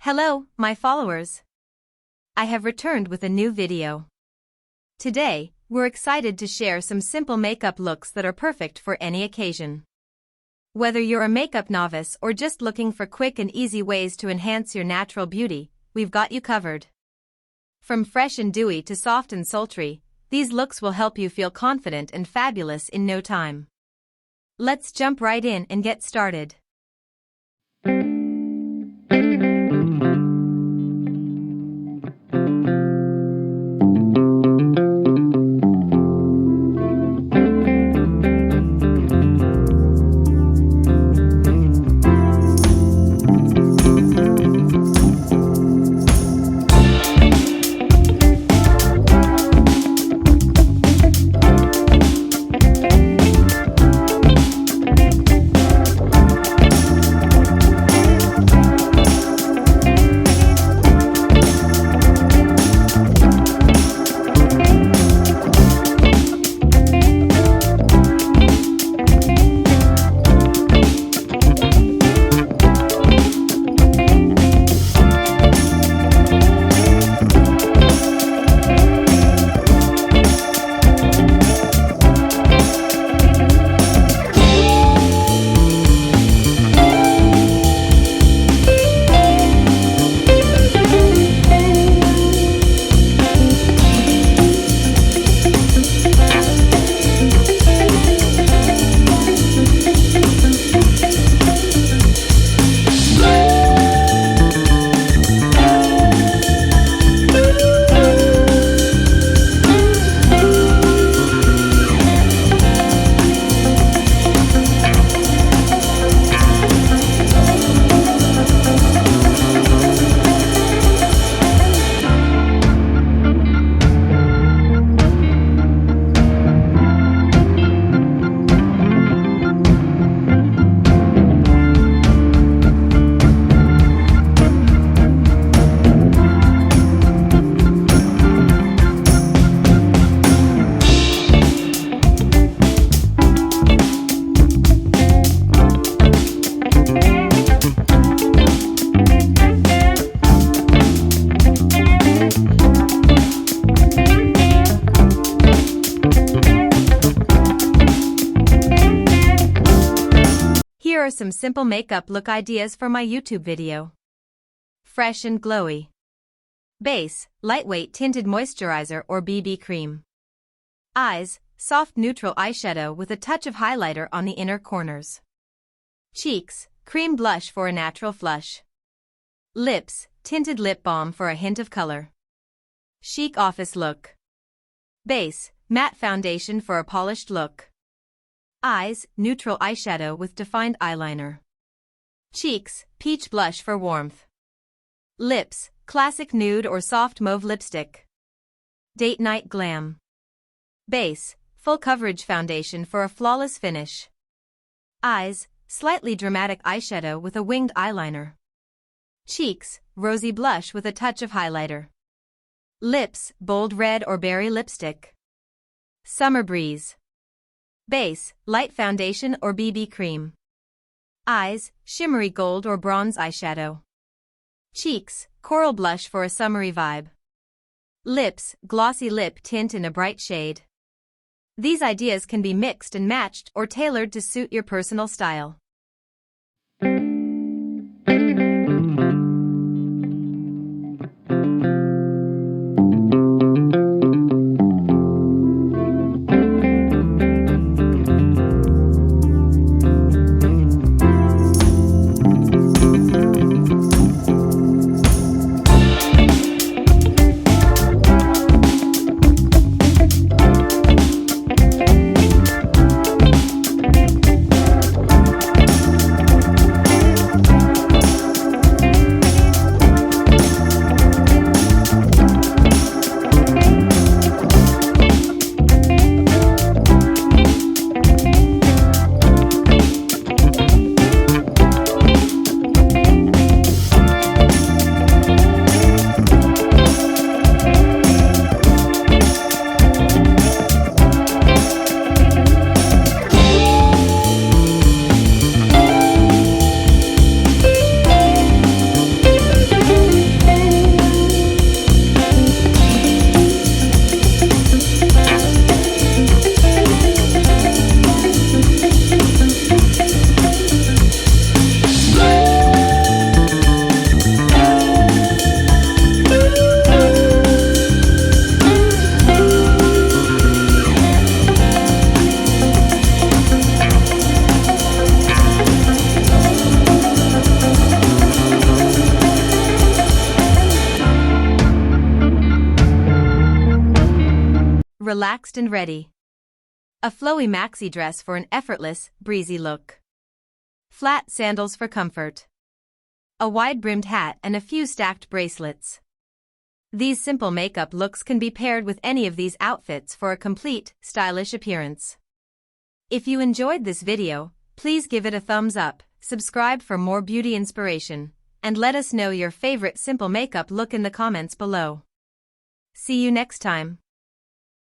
Hello, my followers. I have returned with a new video. Today, we're excited to share some simple makeup looks that are perfect for any occasion. Whether you're a makeup novice or just looking for quick and easy ways to enhance your natural beauty, we've got you covered. From fresh and dewy to soft and sultry, these looks will help you feel confident and fabulous in no time. Let's jump right in and get started. Here are some simple makeup look ideas for my YouTube video. Fresh and glowy. Base, lightweight tinted moisturizer or BB cream. Eyes, soft neutral eyeshadow with a touch of highlighter on the inner corners. Cheeks, cream blush for a natural flush. Lips, tinted lip balm for a hint of color. Chic office look. Base, matte foundation for a polished look. Eyes, neutral eyeshadow with defined eyeliner. Cheeks, peach blush for warmth. Lips, classic nude or soft mauve lipstick. Date night glam. Base, full coverage foundation for a flawless finish. Eyes, slightly dramatic eyeshadow with a winged eyeliner. Cheeks, rosy blush with a touch of highlighter. Lips, bold red or berry lipstick. Summer breeze. Base, light foundation or BB cream. Eyes, shimmery gold or bronze eyeshadow. Cheeks, coral blush for a summery vibe. Lips, glossy lip tint in a bright shade. These ideas can be mixed and matched or tailored to suit your personal style. relaxed and ready. A flowy maxi dress for an effortless, breezy look. Flat sandals for comfort. A wide-brimmed hat and a few stacked bracelets. These simple makeup looks can be paired with any of these outfits for a complete, stylish appearance. If you enjoyed this video, please give it a thumbs up, subscribe for more beauty inspiration, and let us know your favorite simple makeup look in the comments below. See you next time.